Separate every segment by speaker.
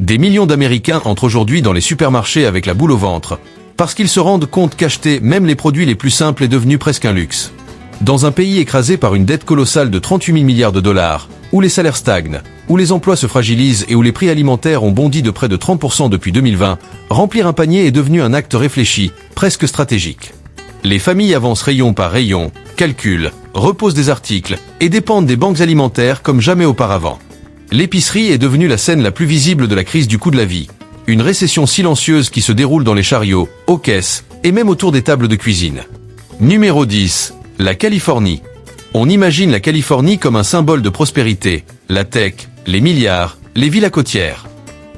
Speaker 1: Des millions d'Américains entrent aujourd'hui dans les supermarchés avec la boule au ventre, parce qu'ils se rendent compte qu'acheter même les produits les plus simples est devenu presque un luxe. Dans un pays écrasé par une dette colossale de 38 000 milliards de dollars, où les salaires stagnent, où les emplois se fragilisent et où les prix alimentaires ont bondi de près de 30% depuis 2020, remplir un panier est devenu un acte réfléchi, presque stratégique. Les familles avancent rayon par rayon, calculent, reposent des articles et dépendent des banques alimentaires comme jamais auparavant. L'épicerie est devenue la scène la plus visible de la crise du coût de la vie. Une récession silencieuse qui se déroule dans les chariots, aux caisses et même autour des tables de cuisine. Numéro 10. La Californie. On imagine la Californie comme un symbole de prospérité, la tech, les milliards, les villas côtières.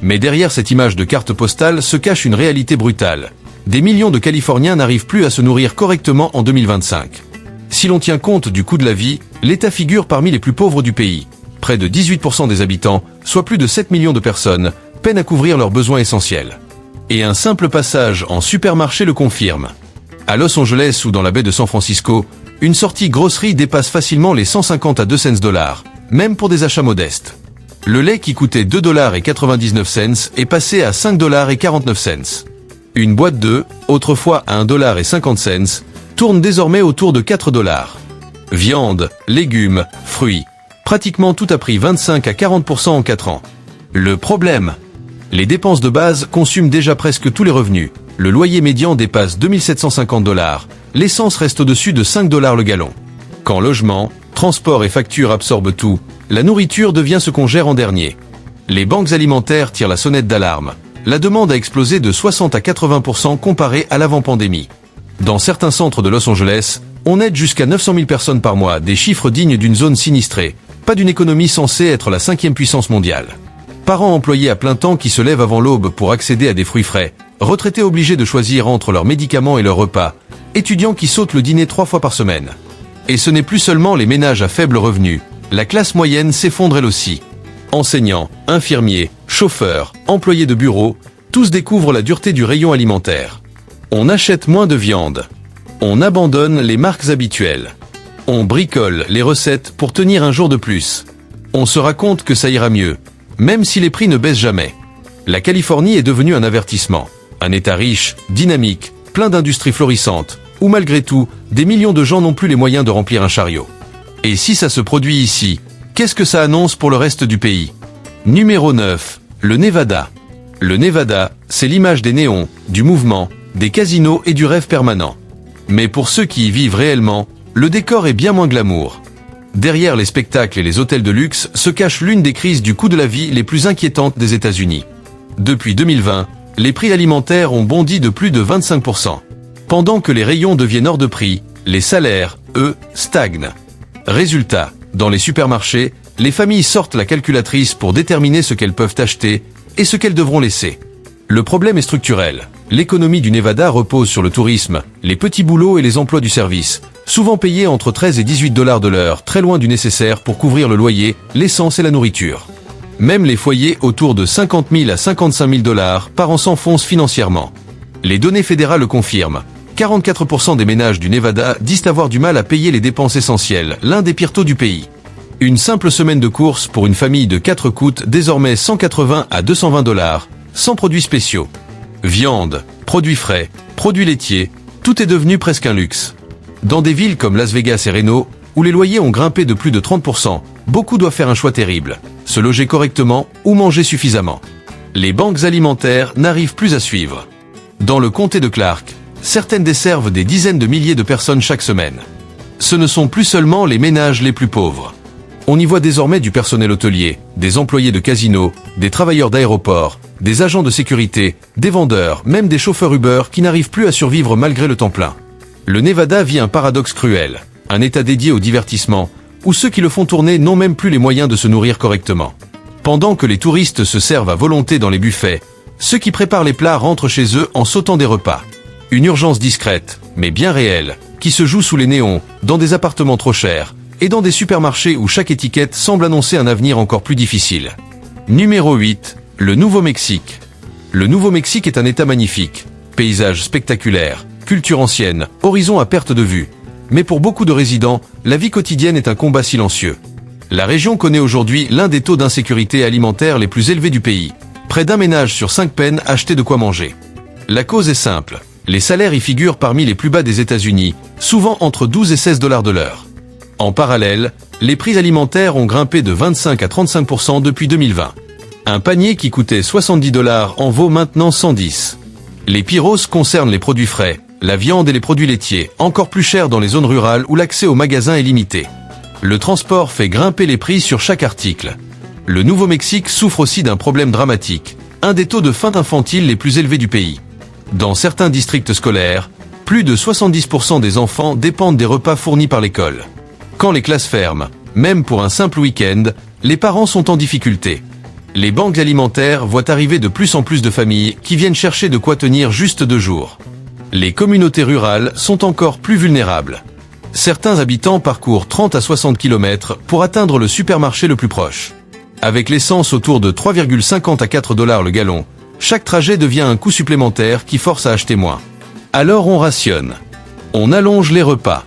Speaker 1: Mais derrière cette image de carte postale se cache une réalité brutale. Des millions de Californiens n'arrivent plus à se nourrir correctement en 2025. Si l'on tient compte du coût de la vie, l'État figure parmi les plus pauvres du pays. Près de 18% des habitants, soit plus de 7 millions de personnes, peinent à couvrir leurs besoins essentiels. Et un simple passage en supermarché le confirme. À Los Angeles ou dans la baie de San Francisco, une sortie grosserie dépasse facilement les 150 à 2 cents dollars, même pour des achats modestes. Le lait qui coûtait 2,99 $ est passé à 5,49 $. Une boîte d'œufs, autrefois à 1,50 $, tourne désormais autour de 4 $. Viande, légumes, fruits. Pratiquement tout a pris 25 à 40% en 4 ans. Le problème ? Les dépenses de base consument déjà presque tous les revenus. Le loyer médian dépasse 2 750 $. L'essence reste au-dessus de 5 $ le gallon. Quand logement, transport et factures absorbent tout, la nourriture devient ce qu'on gère en dernier. Les banques alimentaires tirent la sonnette d'alarme. La demande a explosé de 60 à 80% comparé à l'avant-pandémie. Dans certains centres de Los Angeles, on aide jusqu'à 900 000 personnes par mois, des chiffres dignes d'une zone sinistrée, pas d'une économie censée être la 5e puissance mondiale. Parents employés à plein temps qui se lèvent avant l'aube pour accéder à des fruits frais, retraités obligés de choisir entre leurs médicaments et leurs repas, étudiants qui sautent le dîner 3 fois par semaine. Et ce n'est plus seulement les ménages à faible revenu, la classe moyenne s'effondre elle aussi. Enseignants, infirmiers, chauffeurs, employés de bureau, tous découvrent la dureté du rayon alimentaire. On achète moins de viande. On abandonne les marques habituelles. On bricole les recettes pour tenir un jour de plus. On se raconte que ça ira mieux, même si les prix ne baissent jamais. La Californie est devenue un avertissement. Un État riche, dynamique, plein d'industries florissantes, où malgré tout, des millions de gens n'ont plus les moyens de remplir un chariot. Et si ça se produit ici, qu'est-ce que ça annonce pour le reste du pays ? Numéro 9. Le Nevada. Le Nevada, c'est l'image des néons, du mouvement, des casinos et du rêve permanent. Mais pour ceux qui y vivent réellement, le décor est bien moins glamour. Derrière les spectacles et les hôtels de luxe se cache l'une des crises du coût de la vie les plus inquiétantes des États-Unis. Depuis 2020, les prix alimentaires ont bondi de plus de 25%. Pendant que les rayons deviennent hors de prix, les salaires, eux, stagnent. Résultat, dans les supermarchés, les familles sortent la calculatrice pour déterminer ce qu'elles peuvent acheter et ce qu'elles devront laisser. Le problème est structurel. L'économie du Nevada repose sur le tourisme, les petits boulots et les emplois du service, souvent payés entre 13 et 18 $ de l'heure, très loin du nécessaire pour couvrir le loyer, l'essence et la nourriture. Même les foyers autour de 50 000 à 55 000 $ par an s'enfoncent financièrement. Les données fédérales le confirment. 44% des ménages du Nevada disent avoir du mal à payer les dépenses essentielles, l'un des pires taux du pays. Une simple semaine de courses pour une famille de 4 coûte désormais 180 à 220 $, sans produits spéciaux. Viande, produits frais, produits laitiers, tout est devenu presque un luxe. Dans des villes comme Las Vegas et Reno, où les loyers ont grimpé de plus de 30%, beaucoup doivent faire un choix terrible, se loger correctement ou manger suffisamment. Les banques alimentaires n'arrivent plus à suivre. Dans le comté de Clark, certaines desservent des dizaines de milliers de personnes chaque semaine. Ce ne sont plus seulement les ménages les plus pauvres. On y voit désormais du personnel hôtelier, des employés de casinos, des travailleurs d'aéroports, des agents de sécurité, des vendeurs, même des chauffeurs Uber qui n'arrivent plus à survivre malgré le temps plein. Le Nevada vit un paradoxe cruel, un État dédié au divertissement, où ceux qui le font tourner n'ont même plus les moyens de se nourrir correctement. Pendant que les touristes se servent à volonté dans les buffets, ceux qui préparent les plats rentrent chez eux en sautant des repas. Une urgence discrète, mais bien réelle, qui se joue sous les néons, dans des appartements trop chers, et dans des supermarchés où chaque étiquette semble annoncer un avenir encore plus difficile. Numéro 8. Le Nouveau-Mexique. Le Nouveau-Mexique est un État magnifique. Paysages spectaculaires, culture ancienne, horizon à perte de vue. Mais pour beaucoup de résidents, la vie quotidienne est un combat silencieux. La région connaît aujourd'hui l'un des taux d'insécurité alimentaire les plus élevés du pays. Près d'un ménage sur 5 peine à acheter de quoi manger. La cause est simple. Les salaires y figurent parmi les plus bas des États-Unis, souvent entre 12 et 16 dollars de l'heure. En parallèle, les prix alimentaires ont grimpé de 25 à 35% depuis 2020. Un panier qui coûtait 70 dollars en vaut maintenant 110. Les pires hausses concernent les produits frais, la viande et les produits laitiers, encore plus chers dans les zones rurales où l'accès aux magasins est limité. Le transport fait grimper les prix sur chaque article. Le Nouveau-Mexique souffre aussi d'un problème dramatique, un des taux de faim infantile les plus élevés du pays. Dans certains districts scolaires, plus de 70% des enfants dépendent des repas fournis par l'école. Quand les classes ferment, même pour un simple week-end, les parents sont en difficulté. Les banques alimentaires voient arriver de plus en plus de familles qui viennent chercher de quoi tenir juste 2 jours. Les communautés rurales sont encore plus vulnérables. Certains habitants parcourent 30 à 60 km pour atteindre le supermarché le plus proche. Avec l'essence autour de 3,50 à 4 dollars le gallon, chaque trajet devient un coût supplémentaire qui force à acheter moins. Alors on rationne. On allonge les repas.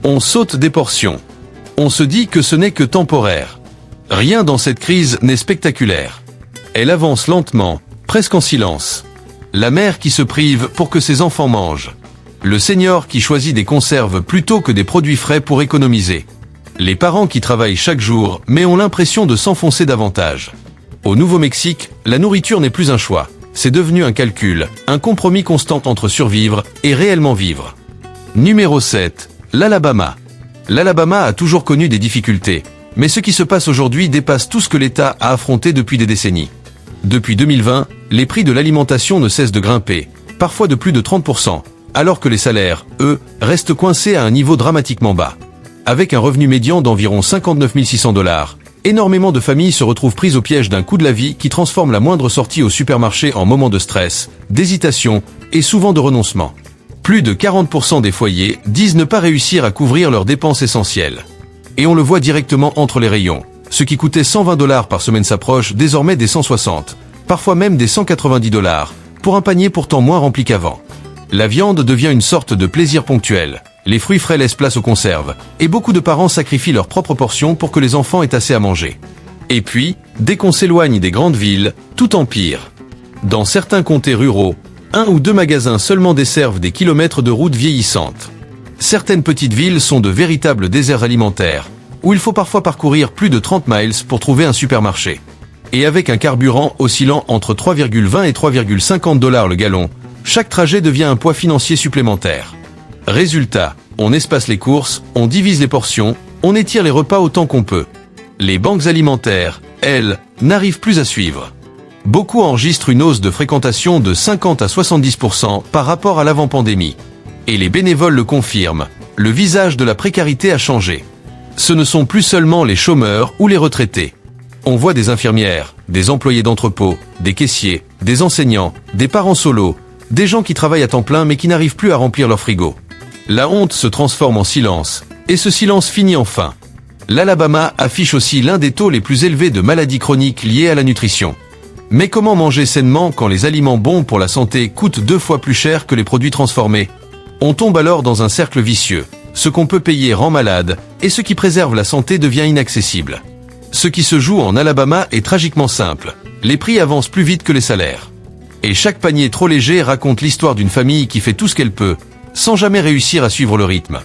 Speaker 1: On saute des portions. On se dit que ce n'est que temporaire. Rien dans cette crise n'est spectaculaire. Elle avance lentement, presque en silence. La mère qui se prive pour que ses enfants mangent. Le senior qui choisit des conserves plutôt que des produits frais pour économiser. Les parents qui travaillent chaque jour mais ont l'impression de s'enfoncer davantage. Au Nouveau-Mexique, la nourriture n'est plus un choix. C'est devenu un calcul, un compromis constant entre survivre et réellement vivre. Numéro 7. L'Alabama. L'Alabama a toujours connu des difficultés, mais ce qui se passe aujourd'hui dépasse tout ce que l'État a affronté depuis des décennies. Depuis 2020, les prix de l'alimentation ne cessent de grimper, parfois de plus de 30%, alors que les salaires, eux, restent coincés à un niveau dramatiquement bas. Avec un revenu médian d'environ 59 600 dollars, énormément de familles se retrouvent prises au piège d'un coût de la vie qui transforme la moindre sortie au supermarché en moment de stress, d'hésitation et souvent de renoncement. Plus de 40% des foyers disent ne pas réussir à couvrir leurs dépenses essentielles. Et on le voit directement entre les rayons. Ce qui coûtait 120 dollars par semaine s'approche désormais des 160, parfois même des 190 dollars, pour un panier pourtant moins rempli qu'avant. La viande devient une sorte de plaisir ponctuel. Les fruits frais laissent place aux conserves, et beaucoup de parents sacrifient leurs propres portions pour que les enfants aient assez à manger. Et puis, dès qu'on s'éloigne des grandes villes, tout empire. Dans certains comtés ruraux, 1 ou 2 magasins seulement desservent des kilomètres de routes vieillissantes. Certaines petites villes sont de véritables déserts alimentaires, où il faut parfois parcourir plus de 30 miles pour trouver un supermarché. Et avec un carburant oscillant entre 3,20 et 3,50 dollars le gallon, chaque trajet devient un poids financier supplémentaire. Résultat, on espace les courses, on divise les portions, on étire les repas autant qu'on peut. Les banques alimentaires, elles, n'arrivent plus à suivre. Beaucoup enregistrent une hausse de fréquentation de 50 à 70% par rapport à l'avant-pandémie. Et les bénévoles le confirment, le visage de la précarité a changé. Ce ne sont plus seulement les chômeurs ou les retraités. On voit des infirmières, des employés d'entrepôt, des caissiers, des enseignants, des parents solos, des gens qui travaillent à temps plein mais qui n'arrivent plus à remplir leur frigo. La honte se transforme en silence, et ce silence finit enfin. L'Alabama affiche aussi l'un des taux les plus élevés de maladies chroniques liées à la nutrition. Mais comment manger sainement quand les aliments bons pour la santé coûtent 2 fois plus cher que les produits transformés? On tombe alors dans un cercle vicieux. Ce qu'on peut payer rend malade, et ce qui préserve la santé devient inaccessible. Ce qui se joue en Alabama est tragiquement simple. Les prix avancent plus vite que les salaires. Et chaque panier trop léger raconte l'histoire d'une famille qui fait tout ce qu'elle peut, sans jamais réussir à suivre le rythme.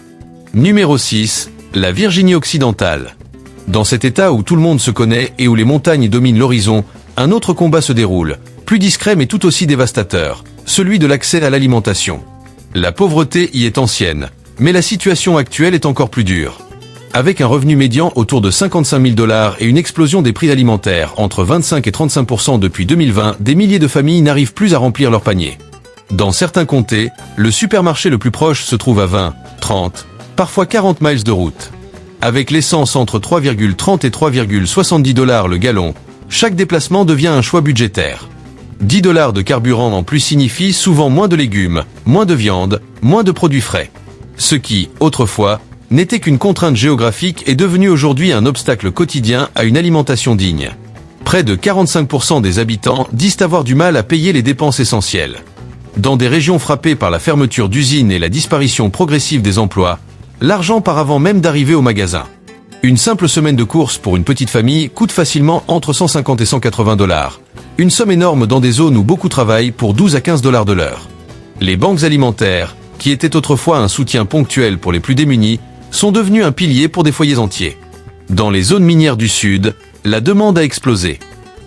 Speaker 1: Numéro 6. La Virginie occidentale. Dans cet état où tout le monde se connaît et où les montagnes dominent l'horizon, un autre combat se déroule, plus discret mais tout aussi dévastateur, celui de l'accès à l'alimentation. La pauvreté y est ancienne, mais la situation actuelle est encore plus dure. Avec un revenu médian autour de 55 000 dollars et une explosion des prix alimentaires entre 25 et 35% depuis 2020, des milliers de familles n'arrivent plus à remplir leur panier. Dans certains comtés, le supermarché le plus proche se trouve à 20, 30, parfois 40 miles de route. Avec l'essence entre 3,30 et 3,70 dollars le gallon, chaque déplacement devient un choix budgétaire. 10 dollars de carburant en plus signifie souvent moins de légumes, moins de viande, moins de produits frais. Ce qui, autrefois, n'était qu'une contrainte géographique est devenu aujourd'hui un obstacle quotidien à une alimentation digne. Près de 45% des habitants disent avoir du mal à payer les dépenses essentielles. Dans des régions frappées par la fermeture d'usines et la disparition progressive des emplois, l'argent part avant même d'arriver au magasin. Une simple semaine de courses pour une petite famille coûte facilement entre 150 et 180 $. Une somme énorme dans des zones où beaucoup travaillent pour 12 à 15 $ de l'heure. Les banques alimentaires, qui étaient autrefois un soutien ponctuel pour les plus démunis, sont devenues un pilier pour des foyers entiers. Dans les zones minières du Sud, la demande a explosé.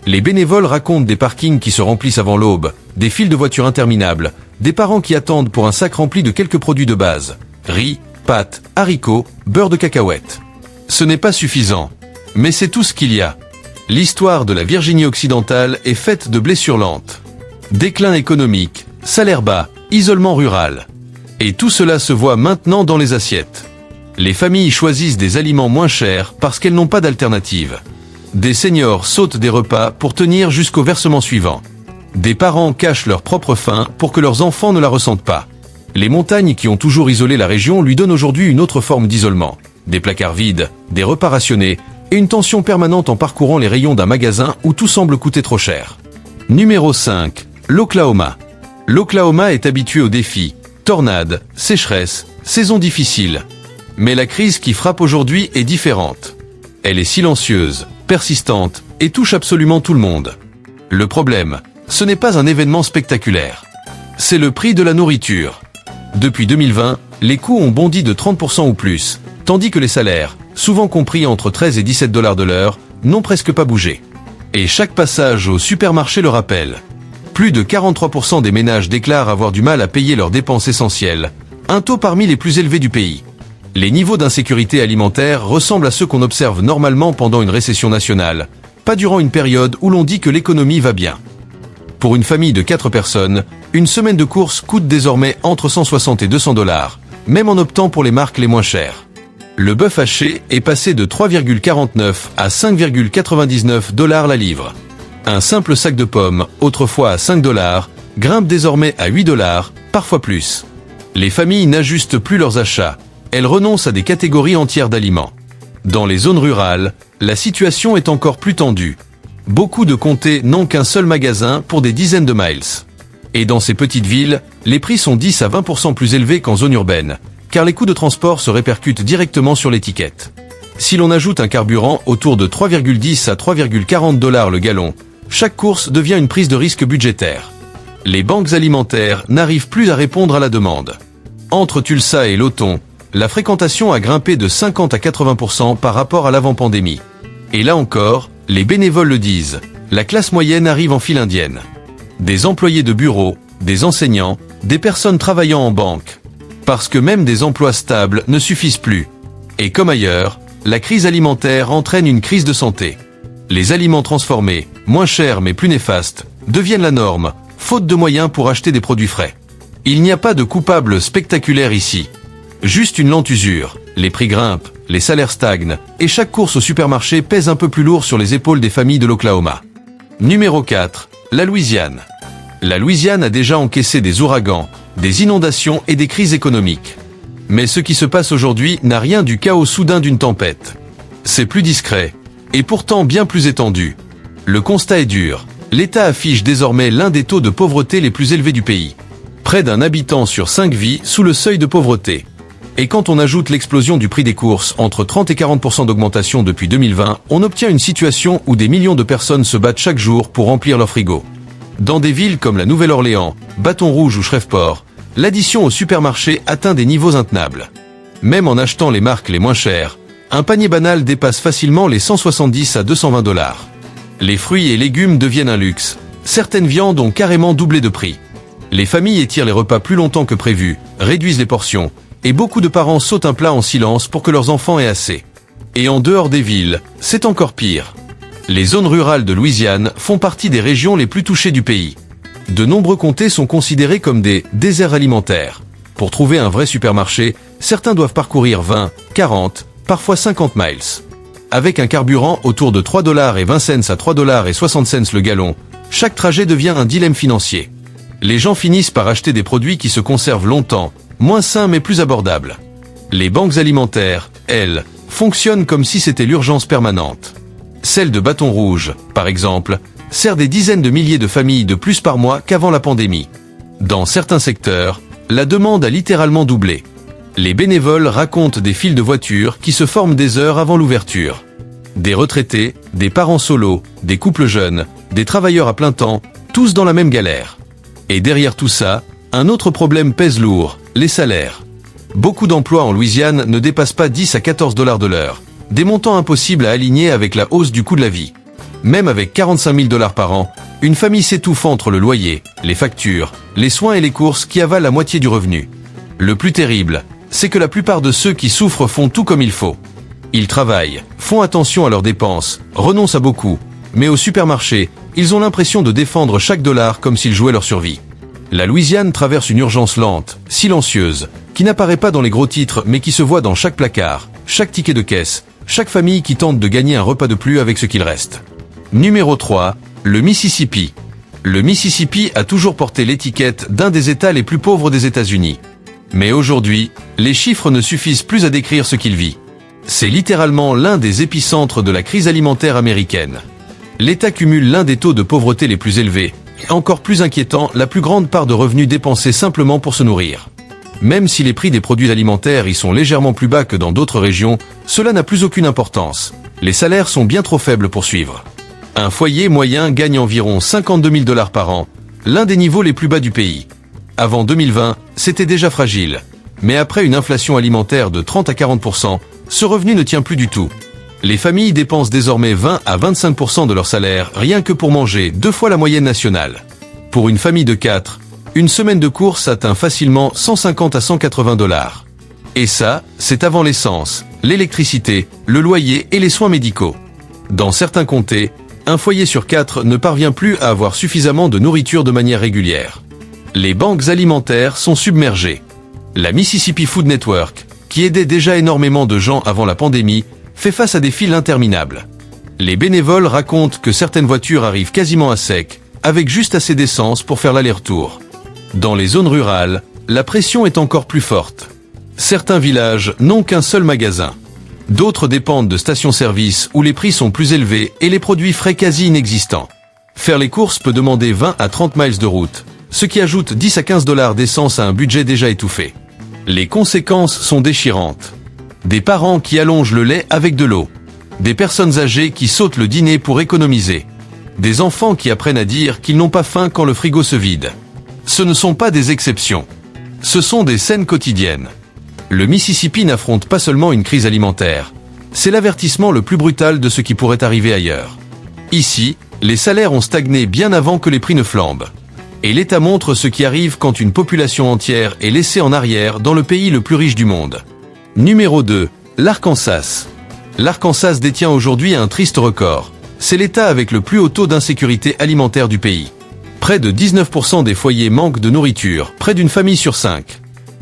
Speaker 1: Les bénévoles racontent des parkings qui se remplissent avant l'aube, des files de voitures interminables, des parents qui attendent pour un sac rempli de quelques produits de base. Riz, pâtes, haricots, beurre de cacahuètes. Ce n'est pas suffisant. Mais c'est tout ce qu'il y a. L'histoire de la Virginie occidentale est faite de blessures lentes. Déclin économique, salaire bas, isolement rural. Et tout cela se voit maintenant dans les assiettes. Les familles choisissent des aliments moins chers parce qu'elles n'ont pas d'alternative. Des seniors sautent des repas pour tenir jusqu'au versement suivant. Des parents cachent leur propre faim pour que leurs enfants ne la ressentent pas. Les montagnes qui ont toujours isolé la région lui donnent aujourd'hui une autre forme d'isolement. Des placards vides, des repas rationnés et une tension permanente en parcourant les rayons d'un magasin où tout semble coûter trop cher. Numéro 5. L'Oklahoma. L'Oklahoma est habitué aux défis. Tornades, sécheresse, saisons difficiles. Mais la crise qui frappe aujourd'hui est différente. Elle est silencieuse, persistante et touche absolument tout le monde. Le problème, ce n'est pas un événement spectaculaire. C'est le prix de la nourriture. Depuis 2020, les coûts ont bondi de 30% ou plus, tandis que les salaires, souvent compris entre 13 et 17 $ de l'heure, n'ont presque pas bougé. Et chaque passage au supermarché le rappelle. Plus de 43% des ménages déclarent avoir du mal à payer leurs dépenses essentielles, un taux parmi les plus élevés du pays. Les niveaux d'insécurité alimentaire ressemblent à ceux qu'on observe normalement pendant une récession nationale, pas durant une période où l'on dit que l'économie va bien. Pour une famille de 4 personnes, une semaine de courses coûte désormais entre 160 et 200 $, même en optant pour les marques les moins chères. Le bœuf haché est passé de 3,49 à 5,99 $ la livre. Un simple sac de pommes, autrefois à 5 $, grimpe désormais à 8 $, parfois plus. Les familles n'ajustent plus leurs achats, elles renoncent à des catégories entières d'aliments. Dans les zones rurales, la situation est encore plus tendue. Beaucoup de comtés n'ont qu'un seul magasin pour des dizaines de miles. Et dans ces petites villes, les prix sont 10 à 20% plus élevés qu'en zone urbaine, car les coûts de transport se répercutent directement sur l'étiquette. Si l'on ajoute un carburant autour de 3,10 à 3,40 $ le gallon, chaque course devient une prise de risque budgétaire. Les banques alimentaires n'arrivent plus à répondre à la demande. Entre Tulsa et Lawton, la fréquentation a grimpé de 50 à 80% par rapport à l'avant-pandémie. Et là encore, les bénévoles le disent, la classe moyenne arrive en file indienne. Des employés de bureau, des enseignants, des personnes travaillant en banque. Parce que même des emplois stables ne suffisent plus. Et comme ailleurs, la crise alimentaire entraîne une crise de santé. Les aliments transformés, moins chers mais plus néfastes, deviennent la norme, faute de moyens pour acheter des produits frais. Il n'y a pas de coupable spectaculaire ici. Juste une lente usure, les prix grimpent, les salaires stagnent, et chaque course au supermarché pèse un peu plus lourd sur les épaules des familles de l'Oklahoma. Numéro 4. La Louisiane. La Louisiane a déjà encaissé des ouragans, des inondations et des crises économiques. Mais ce qui se passe aujourd'hui n'a rien du chaos soudain d'une tempête. C'est plus discret, et pourtant bien plus étendu. Le constat est dur. L'État affiche désormais l'un des taux de pauvreté les plus élevés du pays. Près d'un habitant sur 5 vit sous le seuil de pauvreté. Et quand on ajoute l'explosion du prix des courses, entre 30 et 40% d'augmentation depuis 2020, on obtient une situation où des millions de personnes se battent chaque jour pour remplir leur frigo. Dans des villes comme la Nouvelle-Orléans, Bâton Rouge ou Shreveport, l'addition au supermarché atteint des niveaux intenables. Même en achetant les marques les moins chères, un panier banal dépasse facilement les 170 à 220 $. Les fruits et légumes deviennent un luxe. Certaines viandes ont carrément doublé de prix. Les familles étirent les repas plus longtemps que prévu, réduisent les portions, et beaucoup de parents sautent un plat en silence pour que leurs enfants aient assez. Et en dehors des villes, c'est encore pire. Les zones rurales de Louisiane font partie des régions les plus touchées du pays. De nombreux comtés sont considérés comme des déserts alimentaires. Pour trouver un vrai supermarché, certains doivent parcourir 20, 40, parfois 50 miles. Avec un carburant autour de 3,20 $ à 3,60 $ le gallon, chaque trajet devient un dilemme financier. Les gens finissent par acheter des produits qui se conservent longtemps, moins sains mais plus abordables. Les banques alimentaires, elles, fonctionnent comme si c'était l'urgence permanente. Celle de Bâton Rouge, par exemple, sert des dizaines de milliers de familles de plus par mois qu'avant la pandémie. Dans certains secteurs, la demande a littéralement doublé. Les bénévoles racontent des files de voitures qui se forment des heures avant l'ouverture. Des retraités, des parents solos, des couples jeunes, des travailleurs à plein temps, tous dans la même galère. Et derrière tout ça, un autre problème pèse lourd, les salaires. Beaucoup d'emplois en Louisiane ne dépassent pas 10 à 14 $ de l'heure, des montants impossibles à aligner avec la hausse du coût de la vie. Même avec 45 000 $ par an, une famille s'étouffe entre le loyer, les factures, les soins et les courses qui avalent la moitié du revenu. Le plus terrible, c'est que la plupart de ceux qui souffrent font tout comme il faut. Ils travaillent, font attention à leurs dépenses, renoncent à beaucoup, mais au supermarché, ils ont l'impression de défendre chaque dollar comme s'ils jouaient leur survie. La Louisiane traverse une urgence lente, silencieuse, qui n'apparaît pas dans les gros titres mais qui se voit dans chaque placard, chaque ticket de caisse, chaque famille qui tente de gagner un repas de plus avec ce qu'il reste. Numéro 3, le Mississippi. Le Mississippi a toujours porté l'étiquette d'un des États les plus pauvres des États-Unis. Mais aujourd'hui, les chiffres ne suffisent plus à décrire ce qu'il vit. C'est littéralement l'un des épicentres de la crise alimentaire américaine. L'État cumule l'un des taux de pauvreté les plus élevés, et encore plus inquiétant, la plus grande part de revenus dépensés simplement pour se nourrir. Même si les prix des produits alimentaires y sont légèrement plus bas que dans d'autres régions, cela n'a plus aucune importance. Les salaires sont bien trop faibles pour suivre. Un foyer moyen gagne environ 52 000 $ par an, l'un des niveaux les plus bas du pays. Avant 2020, c'était déjà fragile. Mais après une inflation alimentaire de 30 à 40%, ce revenu ne tient plus du tout. Les familles dépensent désormais 20 à 25% de leur salaire rien que pour manger 2 fois la moyenne nationale. Pour une famille de 4, une semaine de courses atteint facilement 150 à 180 $. Et ça, c'est avant l'essence, l'électricité, le loyer et les soins médicaux. Dans certains comtés, un foyer sur 4 ne parvient plus à avoir suffisamment de nourriture de manière régulière. Les banques alimentaires sont submergées. La Mississippi Food Network, qui aidait déjà énormément de gens avant la pandémie, fait face à des files interminables. Les bénévoles racontent que certaines voitures arrivent quasiment à sec, avec juste assez d'essence pour faire l'aller-retour. Dans les zones rurales, la pression est encore plus forte. Certains villages n'ont qu'un seul magasin. D'autres dépendent de stations-service où les prix sont plus élevés et les produits frais quasi inexistants. Faire les courses peut demander 20 à 30 miles de route, ce qui ajoute 10 à 15 $ d'essence à un budget déjà étouffé. Les conséquences sont déchirantes. Des parents qui allongent le lait avec de l'eau. Des personnes âgées qui sautent le dîner pour économiser. Des enfants qui apprennent à dire qu'ils n'ont pas faim quand le frigo se vide. Ce ne sont pas des exceptions. Ce sont des scènes quotidiennes. Le Mississippi n'affronte pas seulement une crise alimentaire. C'est l'avertissement le plus brutal de ce qui pourrait arriver ailleurs. Ici, les salaires ont stagné bien avant que les prix ne flambent. Et l'État montre ce qui arrive quand une population entière est laissée en arrière dans le pays le plus riche du monde. Numéro 2, l'Arkansas. L'Arkansas détient aujourd'hui un triste record. C'est l'État avec le plus haut taux d'insécurité alimentaire du pays. Près de 19% des foyers manquent de nourriture, près d'une famille sur 5.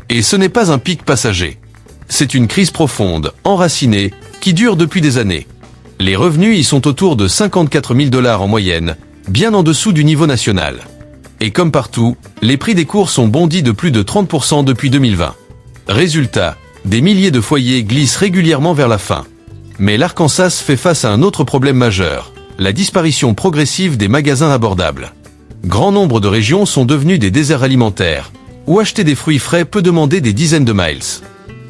Speaker 1: Et ce n'est pas un pic passager. C'est une crise profonde, enracinée, qui dure depuis des années. Les revenus y sont autour de 54 000 $ en moyenne, bien en dessous du niveau national. Et comme partout, les prix des courses ont bondi de plus de 30% depuis 2020. Résultat, des milliers de foyers glissent régulièrement vers la faim. Mais l'Arkansas fait face à un autre problème majeur, la disparition progressive des magasins abordables. Grand nombre de régions sont devenues des déserts alimentaires, où acheter des fruits frais peut demander des dizaines de miles.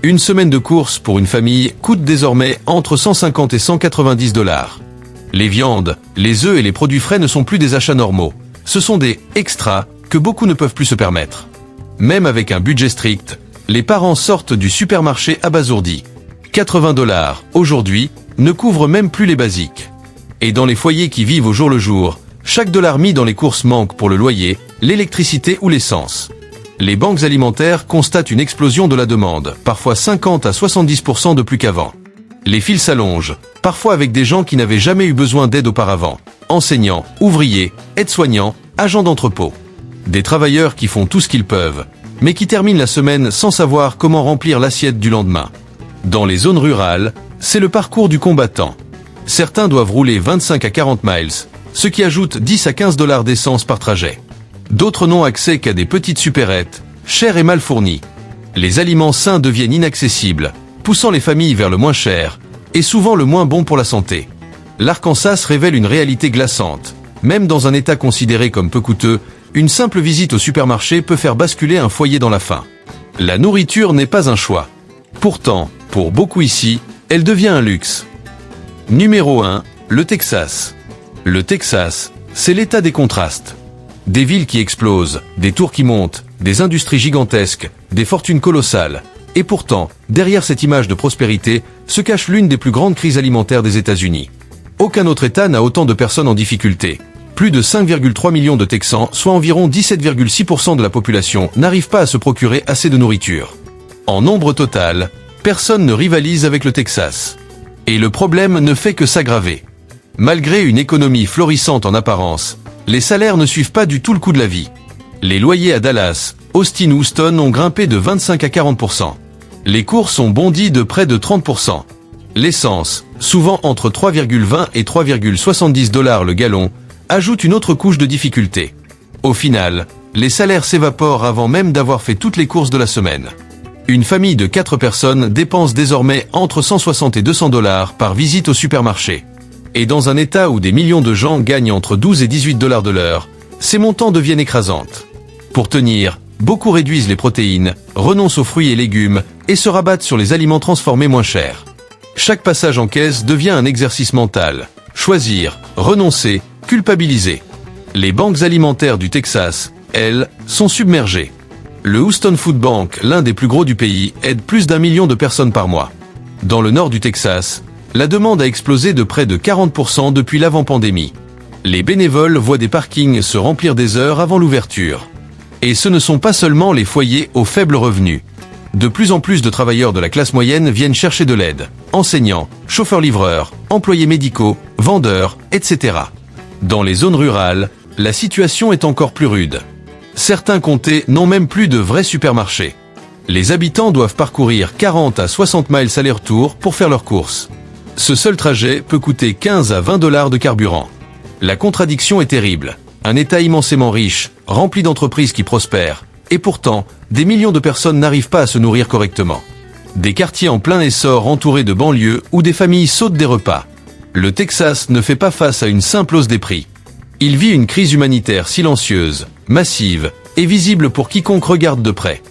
Speaker 1: Une semaine de courses pour une famille coûte désormais entre 150 et 190 $. Les viandes, les œufs et les produits frais ne sont plus des achats normaux. Ce sont des « extras » que beaucoup ne peuvent plus se permettre. Même avec un budget strict, les parents sortent du supermarché abasourdis. 80 $, aujourd'hui, ne couvrent même plus les basiques. Et dans les foyers qui vivent au jour le jour, chaque dollar mis dans les courses manque pour le loyer, l'électricité ou l'essence. Les banques alimentaires constatent une explosion de la demande, parfois 50 à 70% de plus qu'avant. Les files s'allongent, parfois avec des gens qui n'avaient jamais eu besoin d'aide auparavant. Enseignants, ouvriers, aides-soignants, agents d'entrepôt. Des travailleurs qui font tout ce qu'ils peuvent, mais qui terminent la semaine sans savoir comment remplir l'assiette du lendemain. Dans les zones rurales, c'est le parcours du combattant. Certains doivent rouler 25 à 40 miles, ce qui ajoute 10 à 15 $ d'essence par trajet. D'autres n'ont accès qu'à des petites supérettes, chères et mal fournies. Les aliments sains deviennent inaccessibles, poussant les familles vers le moins cher, et souvent le moins bon pour la santé. L'Arkansas révèle une réalité glaçante. Même dans un état considéré comme peu coûteux, une simple visite au supermarché peut faire basculer un foyer dans la faim. La nourriture n'est pas un choix. Pourtant, pour beaucoup ici, elle devient un luxe. Numéro 1, le Texas. Le Texas, c'est l'état des contrastes. Des villes qui explosent, des tours qui montent, des industries gigantesques, des fortunes colossales. Et pourtant, derrière cette image de prospérité, se cache l'une des plus grandes crises alimentaires des États-Unis. Aucun autre État n'a autant de personnes en difficulté. Plus de 5,3 millions de Texans, soit environ 17,6% de la population, n'arrivent pas à se procurer assez de nourriture. En nombre total, personne ne rivalise avec le Texas. Et le problème ne fait que s'aggraver. Malgré une économie florissante en apparence, les salaires ne suivent pas du tout le coût de la vie. Les loyers à Dallas, Austin ou Houston ont grimpé de 25 à 40%. Les courses ont bondi de près de 30%. L'essence, souvent entre 3,20 et 3,70 $ le gallon, ajoute une autre couche de difficulté. Au final, les salaires s'évaporent avant même d'avoir fait toutes les courses de la semaine. Une famille de 4 personnes dépense désormais entre 160 et 200 $ par visite au supermarché. Et dans un état où des millions de gens gagnent entre 12 et 18 $ de l'heure, ces montants deviennent écrasantes. Pour tenir, beaucoup réduisent les protéines, renoncent aux fruits et légumes et se rabattent sur les aliments transformés moins chers. Chaque passage en caisse devient un exercice mental. Choisir, renoncer, culpabiliser. Les banques alimentaires du Texas, elles, sont submergées. Le Houston Food Bank, l'un des plus gros du pays, aide plus d'1 million de personnes par mois. Dans le nord du Texas, la demande a explosé de près de 40% depuis l'avant-pandémie. Les bénévoles voient des parkings se remplir des heures avant l'ouverture. Et ce ne sont pas seulement les foyers aux faibles revenus. De plus en plus de travailleurs de la classe moyenne viennent chercher de l'aide. Enseignants, chauffeurs-livreurs, employés médicaux, vendeurs, etc. Dans les zones rurales, la situation est encore plus rude. Certains comtés n'ont même plus de vrais supermarchés. Les habitants doivent parcourir 40 à 60 miles aller-retour pour faire leurs courses. Ce seul trajet peut coûter 15 à 20 $ de carburant. La contradiction est terrible. Un État immensément riche, rempli d'entreprises qui prospèrent, et pourtant, des millions de personnes n'arrivent pas à se nourrir correctement. Des quartiers en plein essor entourés de banlieues où des familles sautent des repas. Le Texas ne fait pas face à une simple hausse des prix. Il vit une crise humanitaire silencieuse, massive et visible pour quiconque regarde de près.